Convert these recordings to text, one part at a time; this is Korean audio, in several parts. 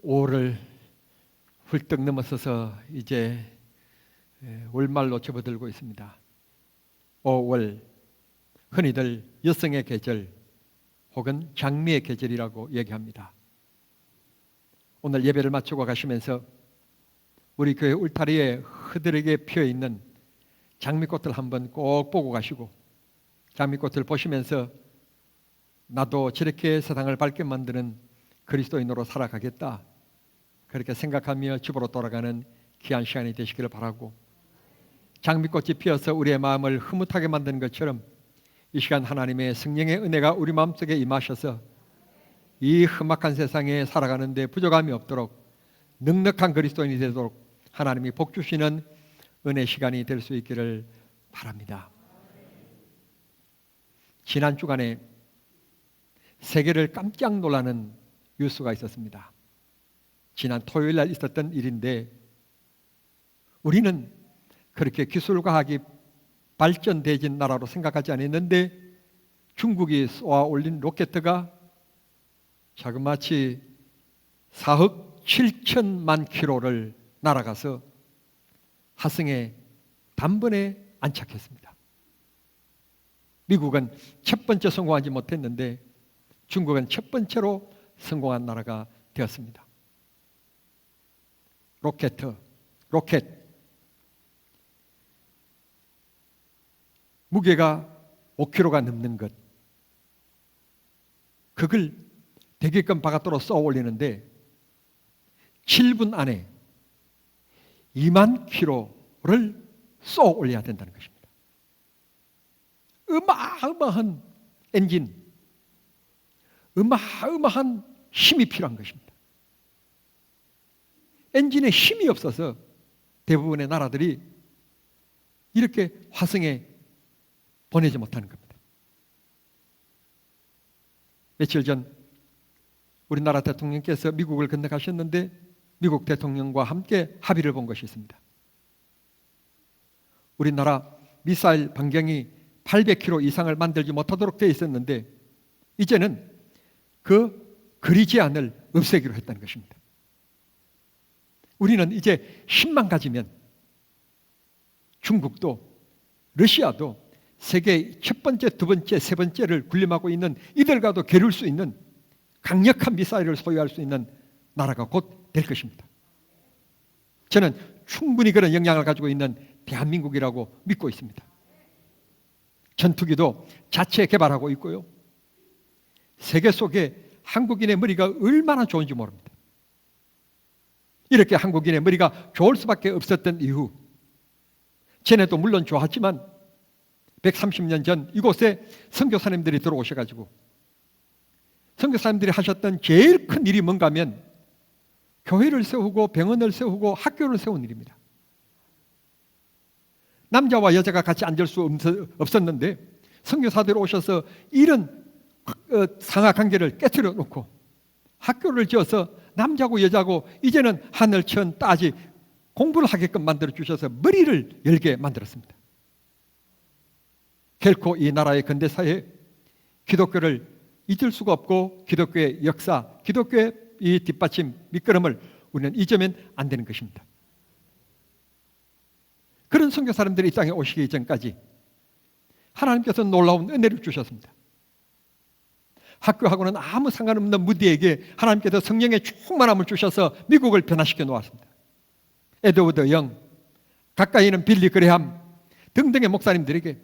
5월을 훌쩍 넘어서서 이제 월말로 접어들고 있습니다. 5월, 흔히들 여성의 계절 혹은 장미의 계절이라고 얘기합니다. 오늘 예배를 마치고 가시면서 우리 교회 울타리에 흐드르게 피어있는 장미꽃을 한번 꼭 보고 가시고, 장미꽃을 보시면서 나도 저렇게 세상을 밝게 만드는 그리스도인으로 살아가겠다, 그렇게 생각하며 집으로 돌아가는 귀한 시간이 되시기를 바라고, 장미꽃이 피어서 우리의 마음을 흐뭇하게 만드는 것처럼 이 시간 하나님의 성령의 은혜가 우리 마음속에 임하셔서 이 험악한 세상에 살아가는데 부족함이 없도록 넉넉한 그리스도인이 되도록 하나님이 복 주시는 은혜 시간이 될 수 있기를 바랍니다. 지난 주간에 세계를 깜짝 놀라는 뉴스가 있었습니다. 지난 토요일 날 있었던 일인데, 우리는 그렇게 기술과학이 발전되진 나라로 생각하지 않았는데 중국이 쏘아 올린 로켓가 자그마치 4억 7천만 킬로를 날아가서 화성에 단번에 안착했습니다. 미국은 첫 번째 성공하지 못했는데 중국은 첫 번째로 성공한 나라가 되었습니다. 로켓 무게가 5kg가 넘는 것, 그걸 대기권 바깥으로 쏘아 올리는데 7분 안에 2만 킬로를 쏘아 올려야 된다는 것입니다. 어마어마한 엔진, 어마어마한 힘이 필요한 것입니다. 엔진에 힘이 없어서 대부분의 나라들이 이렇게 화성에 보내지 못하는 겁니다. 며칠 전 우리나라 대통령께서 미국을 건너가셨는데 미국 대통령과 함께 합의를 본 것이 있습니다. 우리나라 미사일 반경이 800km 이상을 만들지 못하도록 되어 있었는데 이제는 그 거리 제한을 없애기로 했다는 것입니다. 우리는 이제 힘만 가지면 중국도 러시아도 세계 첫 번째, 두 번째, 세 번째를 군림하고 있는 이들과도 겨룰 수 있는 강력한 미사일을 소유할 수 있는 나라가 곧 될 것입니다. 저는 충분히 그런 역량을 가지고 있는 대한민국이라고 믿고 있습니다. 전투기도 자체 개발하고 있고요. 세계 속에 한국인의 머리가 얼마나 좋은지 모릅니다. 이렇게 한국인의 머리가 좋을 수밖에 없었던 이유, 전에도 물론 좋았지만 130년 전 이곳에 선교사님들이 들어오셔가지고 선교사님들이 하셨던 제일 큰 일이 뭔가 하면 교회를 세우고 병원을 세우고 학교를 세운 일입니다. 남자와 여자가 같이 앉을 수 없었는데 선교사들이 오셔서 이런 상하관계를 깨트려 놓고 학교를 지어서 남자고 여자고 이제는 하늘 천 따지 공부를 하게끔 만들어 주셔서 머리를 열게 만들었습니다. 결코 이 나라의 근대사에 기독교를 잊을 수가 없고 기독교의 역사, 기독교의 이 뒷받침, 밑거름을 우리는 잊으면 안 되는 것입니다. 그런 선교사님들이 이 땅에 오시기 전까지 하나님께서 놀라운 은혜를 주셨습니다. 학교하고는 아무 상관없는 무디에게 하나님께서 성령의 충만함을 주셔서 미국을 변화시켜 놓았습니다. 에드워드 영, 가까이는 빌리 그레함 등등의 목사님들에게,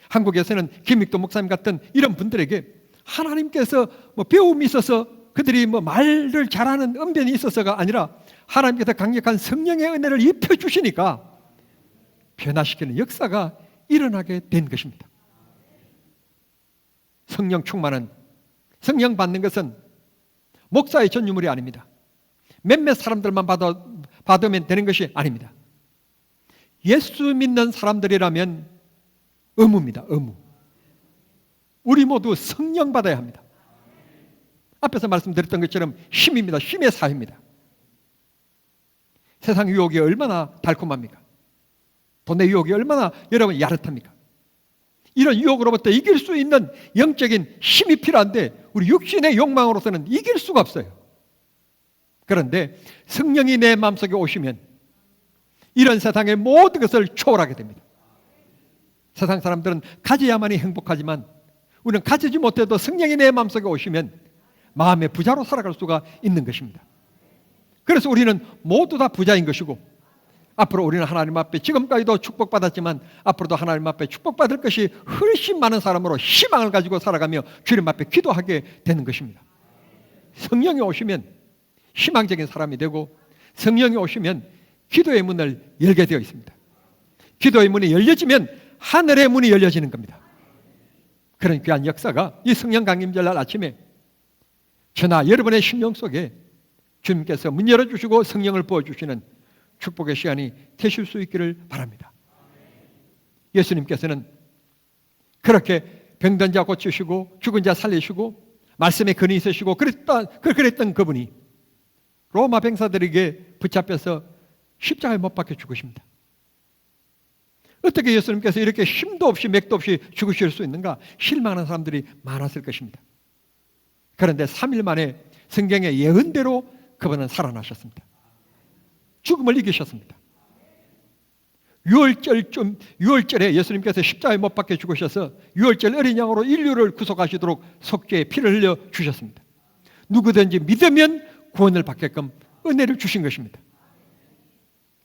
한국에서는 김익도 목사님 같은 이런 분들에게 하나님께서 배움이 있어서 그들이 말을 잘하는 언변이 있어서가 아니라 하나님께서 강력한 성령의 은혜를 입혀주시니까 변화시키는 역사가 일어나게 된 것입니다. 성령 충만은, 성령 받는 것은 목사의 전유물이 아닙니다. 몇몇 사람들만 받으면 되는 것이 아닙니다. 예수 믿는 사람들이라면 의무입니다. 의무. 우리 모두 성령 받아야 합니다. 앞에서 말씀드렸던 것처럼 힘입니다. 힘의 사회입니다. 세상 유혹이 얼마나 달콤합니까? 돈의 유혹이 얼마나 여러분 야릇합니까? 이런 유혹으로부터 이길 수 있는 영적인 힘이 필요한데 우리 육신의 욕망으로서는 이길 수가 없어요. 그런데 성령이 내 마음속에 오시면 이런 세상의 모든 것을 초월하게 됩니다. 세상 사람들은 가져야만이 행복하지만 우리는 가지지 못해도 성령이 내 마음속에 오시면 마음의 부자로 살아갈 수가 있는 것입니다. 그래서 우리는 모두 다 부자인 것이고 앞으로 우리는 하나님 앞에 지금까지도 축복받았지만 앞으로도 하나님 앞에 축복받을 것이 훨씬 많은 사람으로 희망을 가지고 살아가며 주님 앞에 기도하게 되는 것입니다. 성령이 오시면 희망적인 사람이 되고 성령이 오시면 기도의 문을 열게 되어 있습니다. 기도의 문이 열려지면 하늘의 문이 열려지는 겁니다. 그런 귀한 역사가 이 성령 강림절날 아침에 저나 여러분의 심령 속에 주님께서 문 열어주시고 성령을 부어주시는 축복의 시간이 되실 수 있기를 바랍니다. 예수님께서는 그렇게 병든 자 고치시고 죽은 자 살리시고 말씀에 근이 있으시고 그랬던 그분이 로마 병사들에게 붙잡혀서 십자가에 못 박혀 죽으십니다. 어떻게 예수님께서 이렇게 힘도 없이 맥도 없이 죽으실 수 있는가? 실망하는 사람들이 많았을 것입니다. 그런데 3일 만에 성경의 예언대로 그분은 살아나셨습니다. 죽음을 이기셨습니다. 6월절에 예수님께서 십자가에 못 박혀 죽으셔서 6월절 어린 양으로 인류를 구속하시도록 속죄의 피를 흘려 주셨습니다. 누구든지 믿으면 구원을 받게끔 은혜를 주신 것입니다.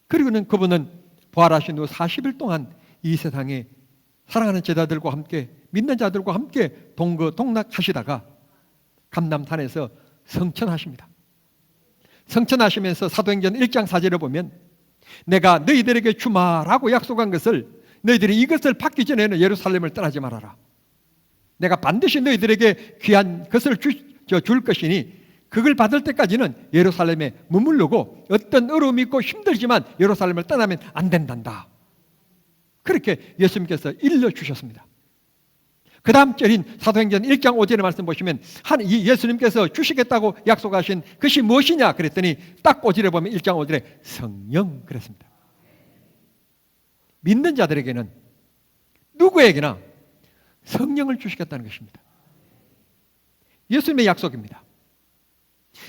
그리고는 그분은 부활하신 후 40일 동안 이 세상에 사랑하는 제자들과 함께 믿는 자들과 함께 동거동락하시다가 감람산에서 성천하십니다. 성천하시면서 사도행전 1장 4절에 보면 내가 너희들에게 주마라고 약속한 것을 너희들이 이것을 받기 전에는 예루살렘을 떠나지 말아라. 내가 반드시 너희들에게 귀한 것을 줄 것이니 그걸 받을 때까지는 예루살렘에 머무르고 어떤 어려움이 있고 힘들지만 예루살렘을 떠나면 안 된단다. 그렇게 예수님께서 일러주셨습니다. 그 다음 절인 사도행전 1장 5절의 말씀 보시면 예수님께서 주시겠다고 약속하신 것이 무엇이냐 그랬더니 딱 5절에 보면 1장 5절에 성령 그랬습니다. 믿는 자들에게는 누구에게나 성령을 주시겠다는 것입니다. 예수님의 약속입니다.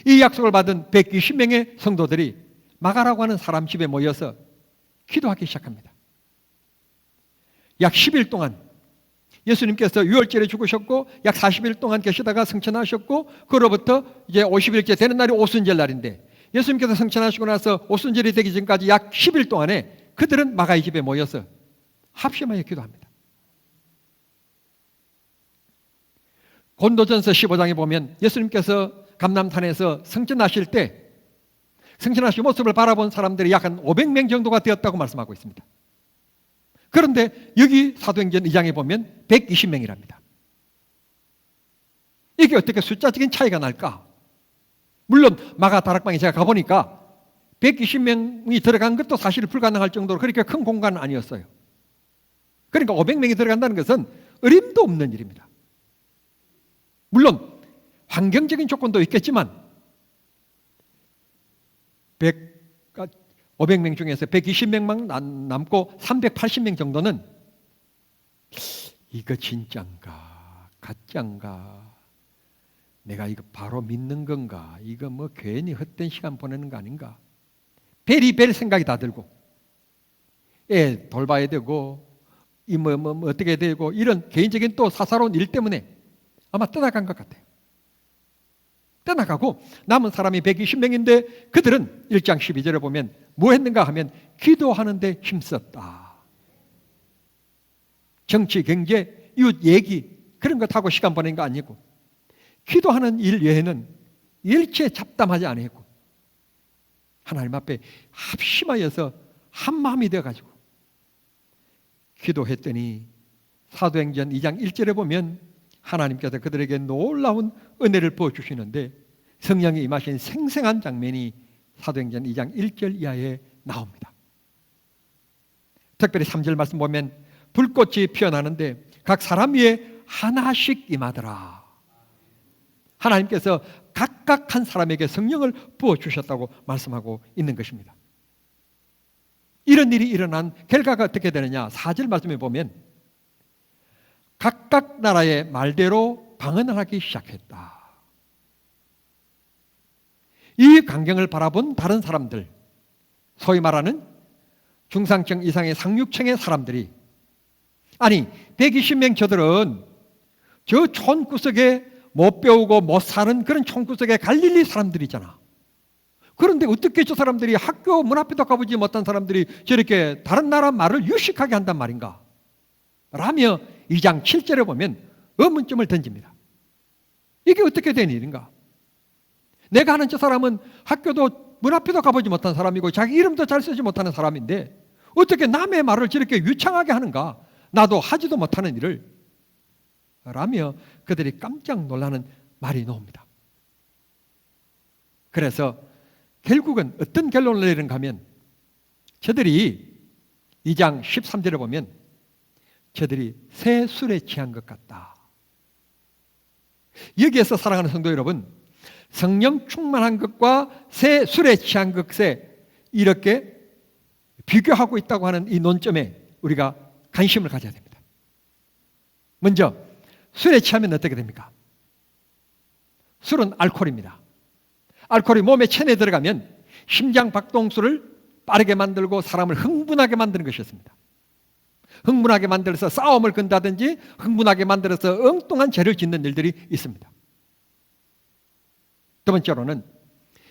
이 약속을 받은 120명의 성도들이 마가라고 하는 사람 집에 모여서 기도하기 시작합니다. 약 10일 동안 예수님께서 6월절에 죽으셨고 약 40일 동안 계시다가 성천하셨고 그로부터 이제 50일째 되는 날이 오순절 날인데 예수님께서 성천하시고 나서 오순절이 되기 전까지 약 10일 동안에 그들은 마가의 집에 모여서 합심하여 기도합니다. 고린도전서 15장에 보면 예수님께서 감람산에서 성천하실 때 성천하신 모습을 바라본 사람들이 약 한 500명 정도가 되었다고 말씀하고 있습니다. 그런데 여기 사도행전 2장에 보면 120명이랍니다. 이게 어떻게 숫자적인 차이가 날까? 물론 마가 다락방에 제가 가보니까 120명이 들어간 것도 사실 불가능할 정도로 그렇게 큰 공간은 아니었어요. 그러니까 500명이 들어간다는 것은 어림도 없는 일입니다. 물론 환경적인 조건도 있겠지만 500명 중에서 120명만 남고 380명 정도는 이거 진짠가 가짠가 내가 이거 바로 믿는 건가 이거 뭐 괜히 헛된 시간 보내는 거 아닌가 베리벨 생각이 다 들고 애 돌봐야 되고 이 뭐 어떻게 되고 이런 개인적인 또 사사로운 일 때문에 아마 떠나간 것 같아요. 떠나가고 남은 사람이 120명인데 그들은 1장 12절에 보면 뭐 했는가 하면 기도하는데 힘썼다. 정치, 경제, 이웃 얘기 그런 것 하고 시간 보낸 거 아니고 기도하는 일 외에는 일체 잡담하지 아니했고 하나님 앞에 합심하여서 한마음이 되어가지고 기도했더니 사도행전 2장 1절에 보면 하나님께서 그들에게 놀라운 은혜를 부어주시는데 성령이 임하신 생생한 장면이 사도행전 2장 1절 이하에 나옵니다. 특별히 3절 말씀 보면 불꽃이 피어나는데 각 사람 위에 하나씩 임하더라. 하나님께서 각각 한 사람에게 성령을 부어주셨다고 말씀하고 있는 것입니다. 이런 일이 일어난 결과가 어떻게 되느냐 4절 말씀에 보면 각각 나라의 말대로 방언을 하기 시작했다. 이 광경을 바라본 다른 사람들, 소위 말하는 중상층 이상의 상류층의 사람들이, 아니 120명 저들은 저 촌구석에 못 배우고 못 사는 그런 촌구석에 갈릴리 사람들이잖아. 그런데 어떻게 저 사람들이 학교 문 앞에도 가보지 못한 사람들이 저렇게 다른 나라 말을 유식하게 한단 말인가? 라며 2장 7절에 보면 의문점을 던집니다. 이게 어떻게 된 일인가? 내가 아는 저 사람은 학교도 문 앞에도 가보지 못한 사람이고 자기 이름도 잘 쓰지 못하는 사람인데 어떻게 남의 말을 저렇게 유창하게 하는가? 나도 하지도 못하는 일을. 라며 그들이 깜짝 놀라는 말이 나옵니다. 그래서 결국은 어떤 결론을 내리는가 하면 저들이 2장 13절에 보면 저들이 새 술에 취한 것 같다. 여기에서 사랑하는 성도 여러분, 성령 충만한 것과 새 술에 취한 것에 이렇게 비교하고 있다고 하는 이 논점에 우리가 관심을 가져야 됩니다. 먼저 술에 취하면 어떻게 됩니까? 술은 알코올입니다. 알코올이 몸에 체내에 들어가면 심장 박동수를 빠르게 만들고 사람을 흥분하게 만드는 것이었습니다. 흥분하게 만들어서 싸움을 건다든지 흥분하게 만들어서 엉뚱한 죄를 짓는 일들이 있습니다. 두 번째로는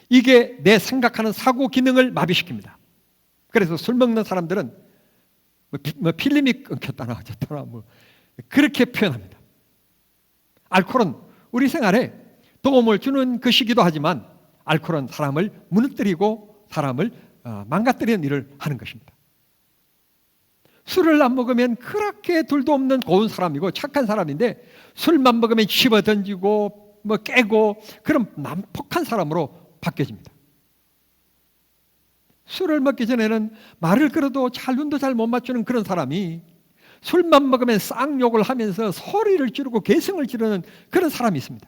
이게 내 생각하는 사고 기능을 마비시킵니다. 그래서 술 먹는 사람들은 필름이 끊겼다나 어쨌다나 그렇게 표현합니다. 알코올은 우리 생활에 도움을 주는 것이기도 하지만 알코올은 사람을 무너뜨리고 사람을 망가뜨리는 일을 하는 것입니다. 술을 안 먹으면 그렇게 둘도 없는 고운 사람이고 착한 사람인데 술만 먹으면 집어던지고 깨고 그런 난폭한 사람으로 바뀌어집니다. 술을 먹기 전에는 말을 걸어도 눈도 잘 못 맞추는 그런 사람이 술만 먹으면 쌍욕을 하면서 소리를 지르고 개성을 지르는 그런 사람이 있습니다.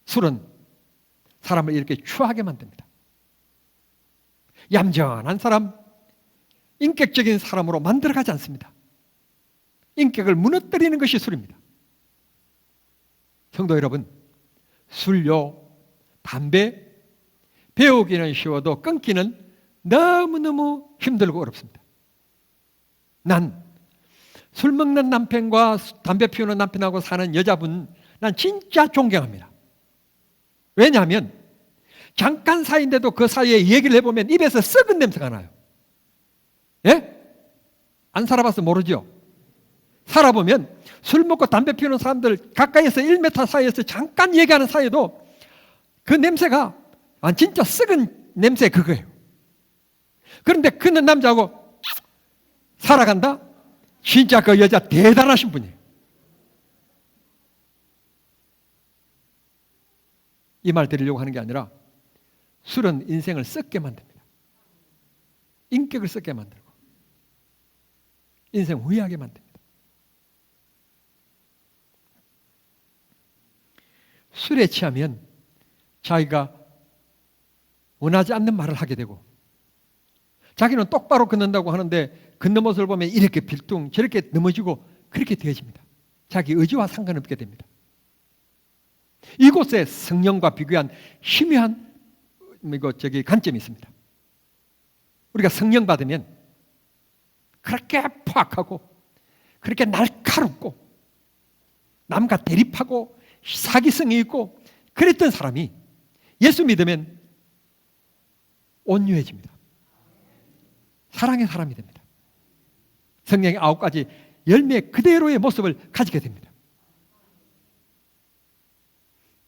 술은 사람을 이렇게 추하게 만듭니다. 얌전한 사람, 인격적인 사람으로 만들어가지 않습니다. 인격을 무너뜨리는 것이 술입니다. 성도 여러분, 술요, 담배, 배우기는 쉬워도 끊기는 너무너무 힘들고 어렵습니다. 난 술 먹는 남편과 담배 피우는 남편하고 사는 여자분 난 진짜 존경합니다. 왜냐하면 잠깐 사이인데도 그 사이에 얘기를 해보면 입에서 썩은 냄새가 나요. 예? 안 살아봐서 모르죠? 살아보면 술 먹고 담배 피우는 사람들 가까이에서 1m 사이에서 잠깐 얘기하는 사이에도 그 냄새가 진짜 썩은 냄새 그거예요. 그런데 그 남자하고 살아간다? 진짜 그 여자 대단하신 분이에요. 이 말 드리려고 하는 게 아니라 술은 인생을 썩게 만듭니다. 인격을 썩게 만들고 인생 후회하게 만듭니다. 술에 취하면 자기가 원하지 않는 말을 하게 되고 자기는 똑바로 걷는다고 하는데 걷는 모습을 보면 이렇게 빌뚱 저렇게 넘어지고 그렇게 되어집니다. 자기 의지와 상관없게 됩니다. 이곳에 성령과 비교한 희미한 관점이 있습니다. 우리가 성령 받으면 그렇게 포악하고 그렇게 날카롭고 남과 대립하고 사기성이 있고 그랬던 사람이 예수 믿으면 온유해집니다. 사랑의 사람이 됩니다. 성령의 9가지 열매 그대로의 모습을 가지게 됩니다.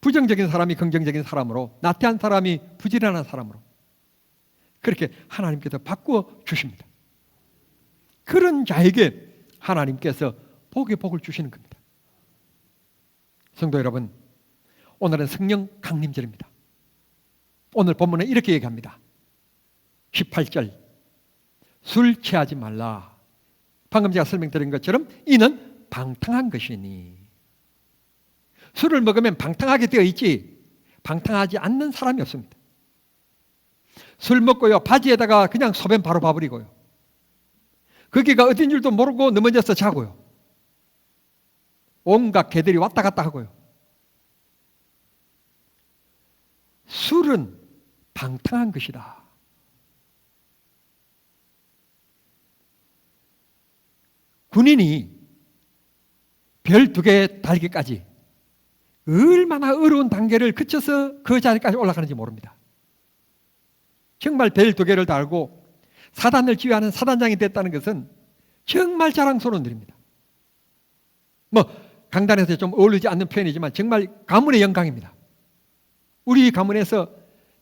부정적인 사람이 긍정적인 사람으로, 나태한 사람이 부지런한 사람으로 그렇게 하나님께서 바꾸어 주십니다. 그런 자에게 하나님께서 복의 복을 주시는 겁니다. 성도 여러분, 오늘은 성령 강림절입니다. 오늘 본문은 이렇게 얘기합니다. 18절, 술 취하지 말라. 방금 제가 설명드린 것처럼 이는 방탕한 것이니. 술을 먹으면 방탕하게 되어 있지 방탕하지 않는 사람이 없습니다. 술 먹고요 바지에다가 그냥 소변 바로 봐버리고요 거기가 어딘 줄도 모르고 넘어져서 자고요 온갖 개들이 왔다 갔다 하고요 술은 방탕한 것이다. 군인이 별 2개 달기까지 얼마나 어려운 단계를 거쳐서 그 자리까지 올라가는지 모릅니다. 정말 별 2개를 달고 사단을 지휘하는 사단장이 됐다는 것은 정말 자랑스러운 일입니다. 강단에서 좀 어울리지 않는 표현이지만 정말 가문의 영광입니다. 우리 가문에서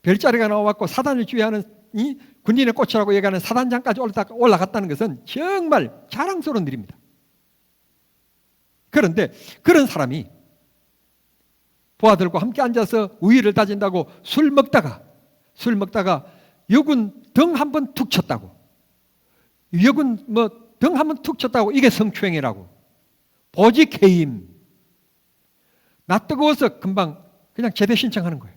별자리가 나와갖고 사단을 지휘하는 이 군인의 꽃이라고 얘기하는 사단장까지 올라갔다는 것은 정말 자랑스러운 일입니다. 그런데 그런 사람이 부하들과 함께 앉아서 우위를 다진다고 술 먹다가 역은 등 한 번 툭 쳤다고, 역은 등 한 번 툭 쳤다고 이게 성추행이라고, 보직 해임, 나 뜨거워서 금방 그냥 제대 신청하는 거예요.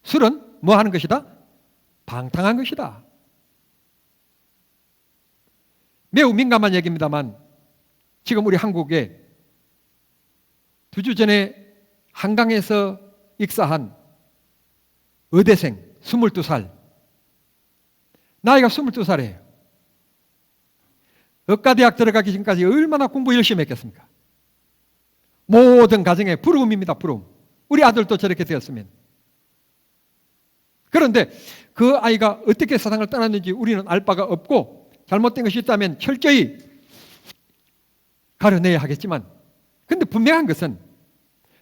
술은 뭐 하는 것이다? 방탕한 것이다. 매우 민감한 얘기입니다만 지금 우리 한국에 2주 전에 한강에서 익사한 의대생 22살, 나이가 22살이에요. 의과대학 들어가기 전까지 얼마나 공부 열심히 했겠습니까? 모든 가정의 부러움입니다. 부러움. 우리 아들도 저렇게 되었으면. 그런데 그 아이가 어떻게 세상을 떠났는지 우리는 알 바가 없고, 잘못된 것이 있다면 철저히 가려내야 하겠지만, 근데 분명한 것은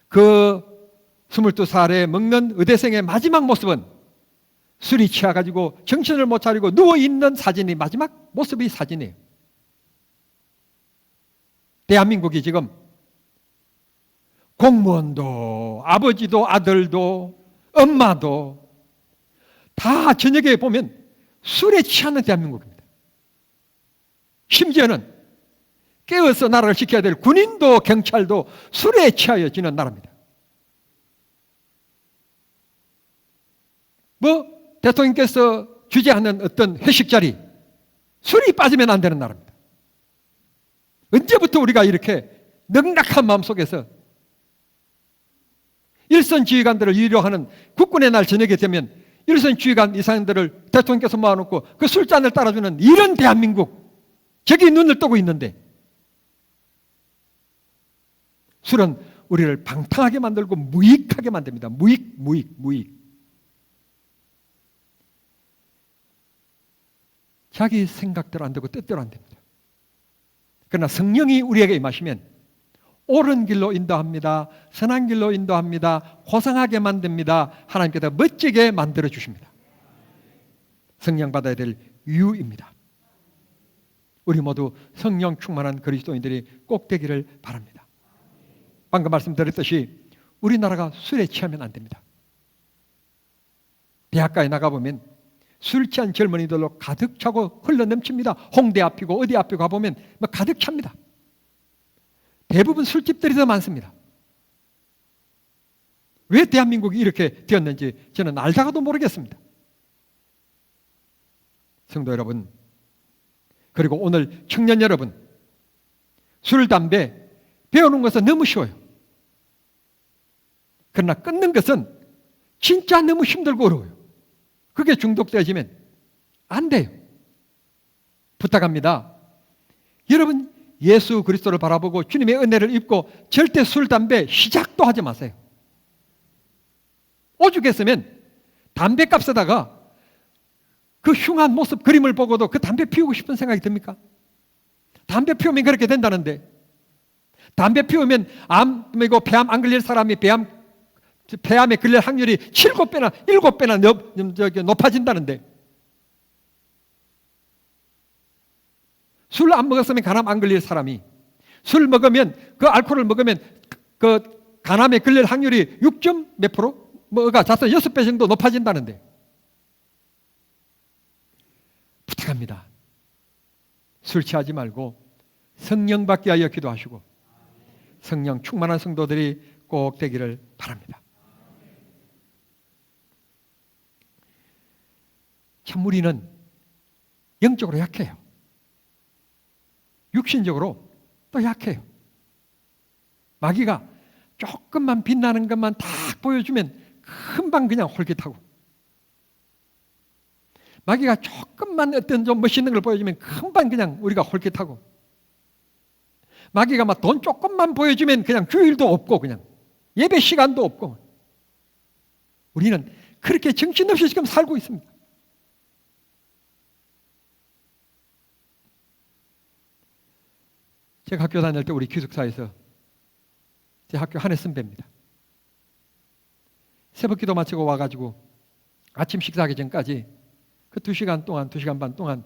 그 22살에 먹는 의대생의 마지막 모습은 술이 취해가지고 정신을 못 차리고 누워있는 사진이 마지막 모습이 사진이에요. 대한민국이 지금 공무원도 아버지도 아들도 엄마도 다 저녁에 보면 술에 취하는 대한민국입니다. 심지어는 깨어서 나라를 지켜야 될 군인도 경찰도 술에 취하여지는 나라입니다. 대통령께서 주재하는 어떤 회식 자리, 술이 빠지면 안 되는 나라입니다. 언제부터 우리가 이렇게 넉넉한 마음속에서 일선 지휘관들을 위로하는 국군의 날 저녁에 되면 일선 지휘관 이상들을 대통령께서 모아놓고 그 술잔을 따라주는 이런 대한민국, 저기 눈을 뜨고 있는데 술은 우리를 방탕하게 만들고 무익하게 만듭니다. 무익. 자기 생각대로 안 되고 뜻대로 안 됩니다. 그러나 성령이 우리에게 임하시면 옳은 길로 인도합니다. 선한 길로 인도합니다. 고상하게 만듭니다. 하나님께서 멋지게 만들어 주십니다. 성령 받아야 될 이유입니다. 우리 모두 성령 충만한 그리스도인들이 꼭 되기를 바랍니다. 방금 말씀드렸듯이 우리나라가 술에 취하면 안 됩니다. 대학가에 나가보면 술 취한 젊은이들로 가득 차고 흘러넘칩니다. 홍대 앞이고 어디 앞에 가보면 가득 찹니다. 대부분 술집들이 더 많습니다. 왜 대한민국이 이렇게 되었는지 저는 알다가도 모르겠습니다. 성도 여러분, 그리고 오늘 청년 여러분, 술, 담배 배우는 것은 너무 쉬워요. 그러나 끊는 것은 진짜 너무 힘들고 어려워요. 그게 중독되어지면 안 돼요. 부탁합니다. 여러분, 예수 그리스도를 바라보고 주님의 은혜를 입고 절대 술, 담배 시작도 하지 마세요. 오죽했으면 담배값에다가 그 흉한 모습 그림을 보고도 그 담배 피우고 싶은 생각이 듭니까? 담배 피우면 그렇게 된다는데, 담배 피우면 폐암 안 걸릴 사람이 폐암에 걸릴 확률이 7배나 7배나 높아진다는데, 술 안 먹었으면 간암 안 걸릴 사람이 술 먹으면, 그 알코올을 먹으면 그 간암에 걸릴 확률이 6. 몇 프로? 뭐가 자서 6배 정도 높아진다는데, 부탁합니다. 술 취하지 말고 성령 받게 하여 기도하시고 성령 충만한 성도들이 꼭 되기를 바랍니다. 참 우리는 영적으로 약해요. 육신적으로 또 약해요. 마귀가 조금만 빛나는 것만 딱 보여주면 금방 그냥 홀깃하고, 마귀가 조금만 어떤 좀 멋있는 걸 보여주면 금방 그냥 우리가 홀깃하고, 마귀가 막 돈 조금만 보여주면 그냥 주일도 없고 그냥 예배 시간도 없고, 우리는 그렇게 정신없이 지금 살고 있습니다. 제가 학교 다닐 때 우리 기숙사에서 제 학교 한해 선배입니다. 새벽기도 마치고 와가지고 아침 식사하기 전까지 그 2시간 동안, 2시간 반 동안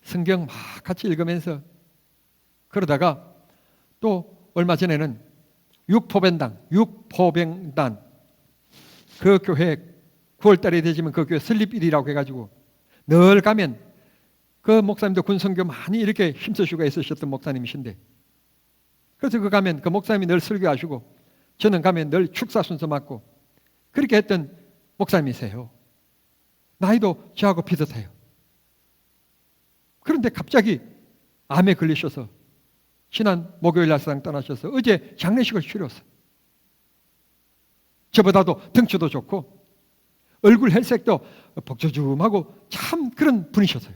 성경 막 같이 읽으면서, 그러다가 또 얼마 전에는 육포병단 그 교회 9월달이 되지만 그 교회 설립일이라고 해가지고 늘 가면, 그 목사님도 군선교 많이 이렇게 힘쓰시고 애쓰셨던 목사님이신데, 그래서 그 가면 그 목사님이 늘 설교하시고 저는 가면 늘 축사 순서 맡고 그렇게 했던 목사님이세요. 나이도 저하고 비슷해요. 그런데 갑자기 암에 걸리셔서 지난 목요일 날 세상 떠나셔서 어제 장례식을 치렀어요. 저보다도 덩치도 좋고 얼굴 혈색도 복조줌하고 참 그런 분이셨어요.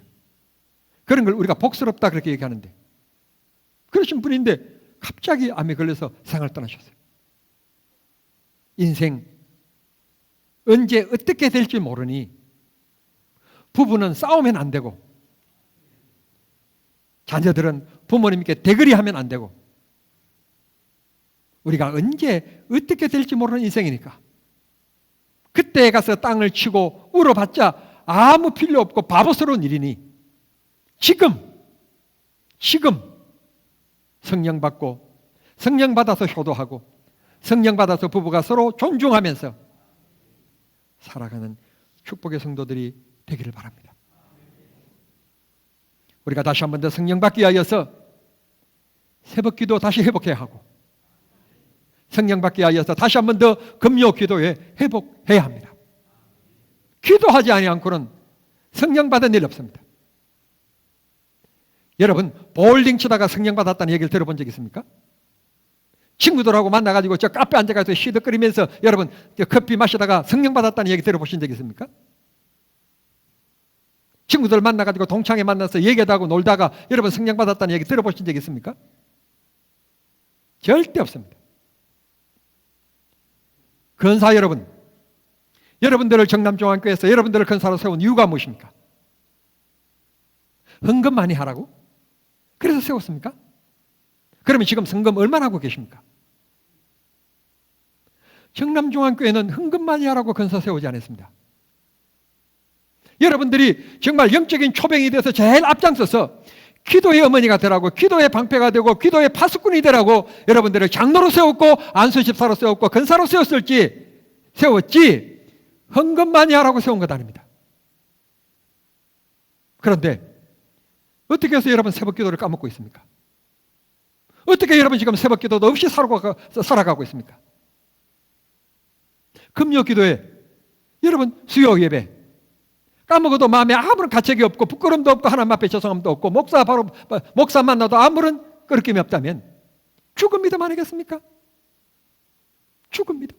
그런 걸 우리가 복스럽다 그렇게 얘기하는데, 그러신 분인데 갑자기 암에 걸려서 세상을 떠나셨어요. 인생 언제 어떻게 될지 모르니 부부는 싸우면 안 되고, 자녀들은 부모님께 대거리하면 안 되고, 우리가 언제 어떻게 될지 모르는 인생이니까 그때 가서 땅을 치고 울어봤자 아무 필요 없고 바보스러운 일이니 지금 성령 받고, 성령 받아서 효도하고, 성령 받아서 부부가 서로 존중하면서 살아가는 축복의 성도들이 되기를 바랍니다. 우리가 다시 한 번 더 성령 받기 위하여서 새벽기도 다시 회복해야 하고, 성령 받기 위하여서 다시 한 번 더 금요 기도에 회복해야 합니다. 기도하지 아니하고는 성령 받은 일 없습니다. 여러분, 볼링 치다가 성령 받았다는 얘기를 들어본 적 있습니까? 친구들하고 만나가지고 저 카페 앉아가지고 시덕거리면서 여러분 커피 마시다가 성령 받았다는 얘기 들어보신 적 있습니까? 친구들 만나가지고 동창회 만나서 얘기도 하고 놀다가 여러분 성령 받았다는 얘기 들어보신 적 있습니까? 절대 없습니다. 근사 여러분, 여러분들을 정남중앙교회에서 여러분들을 근사로 세운 이유가 무엇입니까? 헌금 많이 하라고? 그래서 세웠습니까? 그러면 지금 헌금 얼마나 하고 계십니까? 정남중앙교회는 헌금 많이 하라고 근사 세우지 않았습니다. 여러분들이 정말 영적인 초병이 돼서 제일 앞장서서 기도의 어머니가 되라고, 기도의 방패가 되고, 기도의 파수꾼이 되라고 여러분들을 장로로 세웠고, 안수집사로 세웠고, 근사로 세웠지 헌금 많이 하라고 세운 것 아닙니다. 그런데 어떻게 해서 여러분 새벽기도를 까먹고 있습니까? 어떻게 여러분 지금 새벽기도도 없이 살아가고 있습니까? 금요기도에 여러분 수요 예배 까먹어도 마음에 아무런 가책이 없고 부끄럼도 없고 하나님 앞에 죄송함도 없고 목사 만나도 아무런 끄러낌이 없다면 죽은 믿음 아니겠습니까? 죽은 믿음.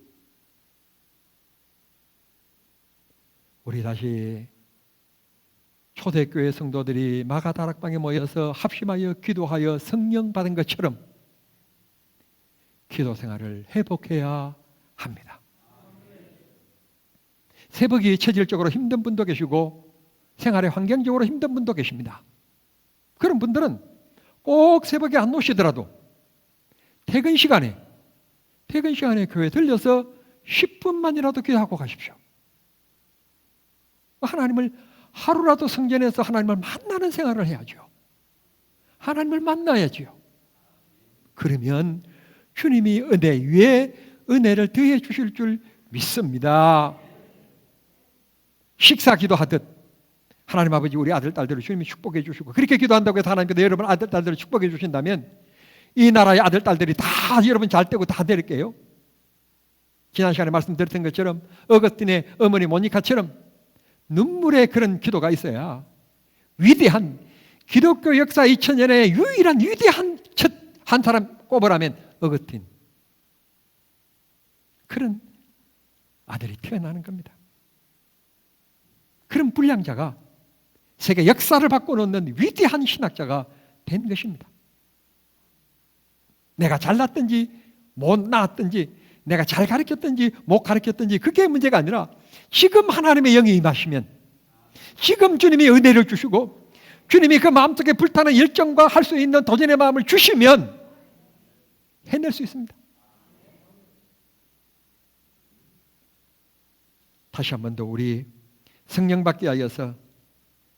우리 다시 초대교회 성도들이 마가다락방에 모여서 합심하여 기도하여 성령 받은 것처럼 기도 생활을 회복해야 합니다. 새벽이 체질적으로 힘든 분도 계시고 생활의 환경적으로 힘든 분도 계십니다. 그런 분들은 꼭 새벽에 안 오시더라도 퇴근 시간에 교회에 들려서 10분만이라도 기도하고 가십시오. 하나님을 하루라도 성전에서 하나님을 만나는 생활을 해야죠. 하나님을 만나야죠. 그러면 주님이 은혜 위에 은혜를 더해 주실 줄 믿습니다. 식사 기도하듯 하나님 아버지 우리 아들 딸들을 주님이 축복해 주시고, 그렇게 기도한다고 해서 하나님께서 여러분 아들 딸들을 축복해 주신다면 이 나라의 아들 딸들이 다 여러분 잘 되고 다 될게요. 지난 시간에 말씀드렸던 것처럼 어거스틴의 어머니 모니카처럼 눈물의 그런 기도가 있어야 위대한 기독교 역사 2000년의 유일한 위대한 한 사람 꼽으라면 어거스틴. 그런 아들이 태어나는 겁니다. 그런 불량자가 세계 역사를 바꿔놓는 위대한 신학자가 된 것입니다. 내가 잘났든지 못 나왔든지 내가 잘 가르쳤든지 못 가르쳤든지 그게 문제가 아니라 지금 하나님의 영이 임하시면, 지금 주님이 은혜를 주시고 주님이 그 마음속에 불타는 열정과 할 수 있는 도전의 마음을 주시면 해낼 수 있습니다. 다시 한 번 더 우리 성령 받기 위하여서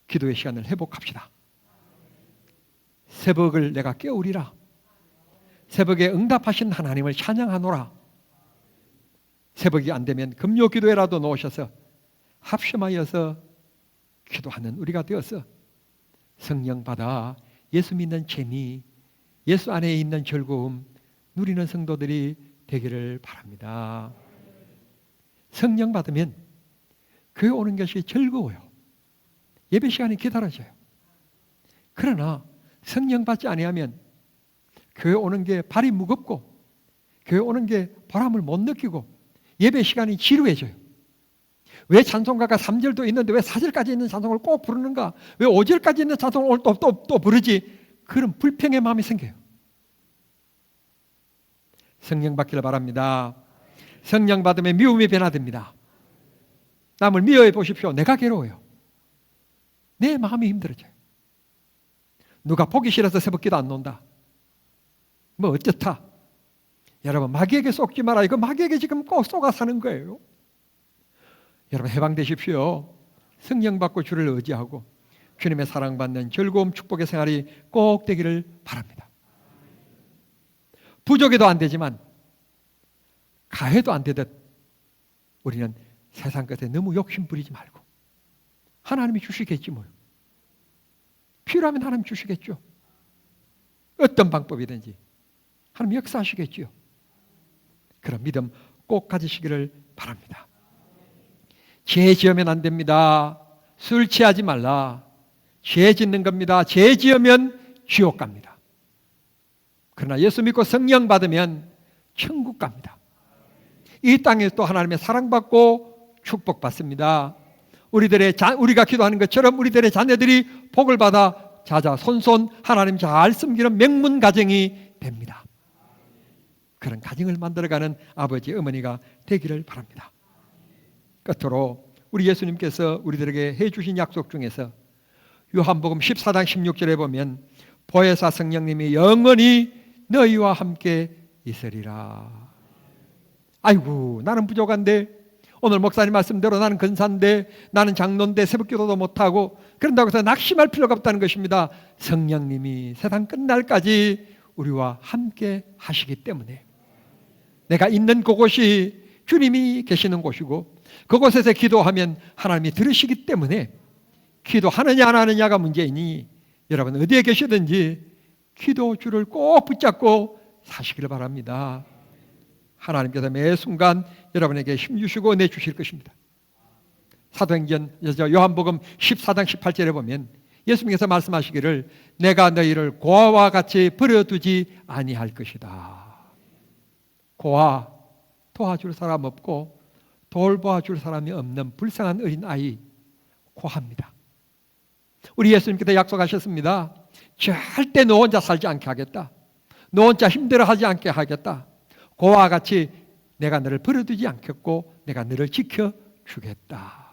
기도의 시간을 회복합시다. 새벽을 내가 깨우리라. 새벽에 응답하신 하나님을 찬양하노라. 새벽이 안 되면 금요 기도회라도 놓으셔서 합심하여서 기도하는 우리가 되어서 성령 받아 예수 믿는 재미, 예수 안에 있는 즐거움 누리는 성도들이 되기를 바랍니다. 성령 받으면 교회 오는 것이 즐거워요. 예배 시간이 기다려져요. 그러나 성령 받지 아니하면 교회 오는 게 발이 무겁고 교회 오는 게 보람을 못 느끼고 예배 시간이 지루해져요. 왜 찬송가가 3절도 있는데 왜 4절까지 있는 찬송을 꼭 부르는가? 왜 5절까지 있는 찬송을 또 부르지? 그런 불평의 마음이 생겨요. 성령 받기를 바랍니다. 성령 받으면 미움이 변화됩니다. 남을 미워해 보십시오. 내가 괴로워요. 내 마음이 힘들어져요. 누가 보기 싫어서 새벽기도 안 논다. 뭐 어쩌다. 여러분 마귀에게 속지 마라. 이거 마귀에게 지금 꼭 속아 사는 거예요. 여러분 해방되십시오. 성령 받고 주를 의지하고 주님의 사랑받는 즐거움 축복의 생활이 꼭 되기를 바랍니다. 부족해도 안 되지만 가해도 안 되듯 우리는 세상 것에 너무 욕심 부리지 말고 하나님이 주시겠지 뭐요. 필요하면 하나님 주시겠죠. 어떤 방법이든지 하나님 역사하시겠지요. 그런 믿음 꼭 가지시기를 바랍니다. 죄 지으면 안 됩니다. 술 취하지 말라. 죄 짓는 겁니다. 죄 지으면 지옥 갑니다. 그러나 예수 믿고 성령 받으면 천국 갑니다. 이 땅에 또 하나님의 사랑받고 축복받습니다. 우리가 기도하는 것처럼 우리들의 자녀들이 복을 받아 자자손손 하나님 잘 섬기는 명문 가정이 됩니다. 그런 가정을 만들어가는 아버지 어머니가 되기를 바랍니다. 끝으로 우리 예수님께서 우리들에게 해주신 약속 중에서 요한복음 14장 16절에 보면 보혜사 성령님이 영원히 너희와 함께 있으리라. 아이고 나는 부족한데, 오늘 목사님 말씀대로 나는 근사인데, 나는 장로인데 새벽기도도 못하고, 그런다고 해서 낙심할 필요가 없다는 것입니다. 성령님이 세상 끝날까지 우리와 함께 하시기 때문에 내가 있는 그곳이 주님이 계시는 곳이고 그곳에서 기도하면 하나님이 들으시기 때문에 기도하느냐 안 하느냐가 문제이니 여러분 어디에 계시든지 기도줄을 꼭 붙잡고 사시기를 바랍니다. 하나님께서 매 순간 여러분에게 힘주시고 은혜 주실 것입니다. 사도행전 요한복음 14장 18절에 보면 예수님께서 말씀하시기를 내가 너희를 고아와 같이 버려두지 아니할 것이다. 고아, 도와줄 사람 없고 돌보아줄 사람이 없는 불쌍한 어린아이 고아입니다. 우리 예수님께서 약속하셨습니다. 절대 너 혼자 살지 않게 하겠다. 너 혼자 힘들어하지 않게 하겠다. 고아와 같이 내가 너를 버려두지 않겠고 내가 너를 지켜주겠다.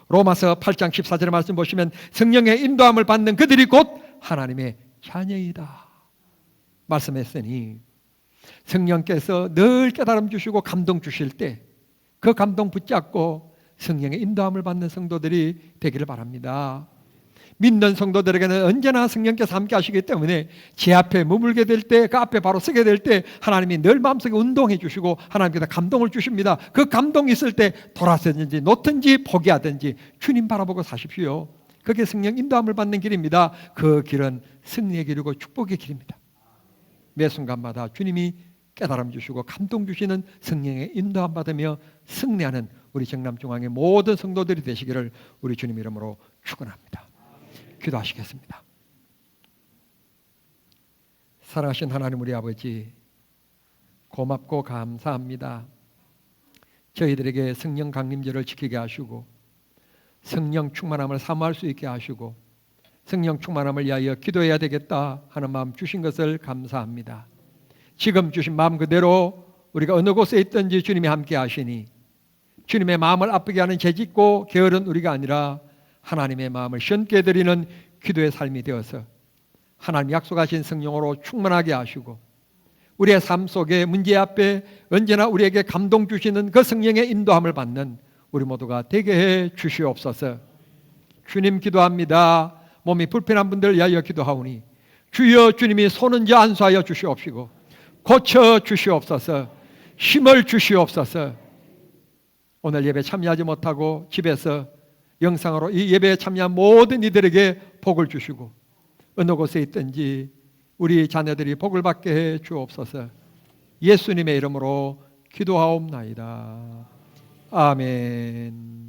로마서 8장 14절의 말씀 보시면 성령의 인도함을 받는 그들이 곧 하나님의 자녀이다 말씀했으니 성령께서 늘 깨달음 주시고 감동 주실 때 그 감동 붙잡고 성령의 인도함을 받는 성도들이 되기를 바랍니다. 믿는 성도들에게는 언제나 성령께서 함께 하시기 때문에 제 앞에 머물게 될 때, 그 앞에 바로 서게 될 때 하나님이 늘 마음속에 운동해 주시고 하나님께서 감동을 주십니다. 그 감동이 있을 때 돌아서든지 놓든지 포기하든지 주님 바라보고 사십시오. 그게 성령 인도함을 받는 길입니다. 그 길은 승리의 길이고 축복의 길입니다. 매 순간마다 주님이 깨달음 주시고 감동 주시는 성령의 인도함 받으며 승리하는 우리 정남중앙의 모든 성도들이 되시기를 우리 주님 이름으로 축원합니다. 기도하시겠습니다. 사랑하신 하나님 우리 아버지 고맙고 감사합니다. 저희들에게 성령 강림절을 지키게 하시고 성령 충만함을 사모할 수 있게 하시고 성령 충만함을 위하여 기도해야 되겠다 하는 마음 주신 것을 감사합니다. 지금 주신 마음 그대로 우리가 어느 곳에 있든지 주님이 함께 하시니 주님의 마음을 아프게 하는 재짓고 게으른 우리가 아니라 하나님의 마음을 시원케 드리는 기도의 삶이 되어서 하나님 약속하신 성령으로 충만하게 하시고 우리의 삶 속에 문제 앞에 언제나 우리에게 감동 주시는 그 성령의 인도함을 받는 우리 모두가 되게 해 주시옵소서. 주님 기도합니다. 몸이 불편한 분들 위하여 기도하오니 주여 주님이 손은 저 안수하여 주시옵시고 고쳐 주시옵소서. 힘을 주시옵소서. 오늘 예배 참여하지 못하고 집에서 영상으로 이 예배에 참여한 모든 이들에게 복을 주시고 어느 곳에 있든지 우리 자녀들이 복을 받게 해 주옵소서. 예수님의 이름으로 기도하옵나이다. 아멘.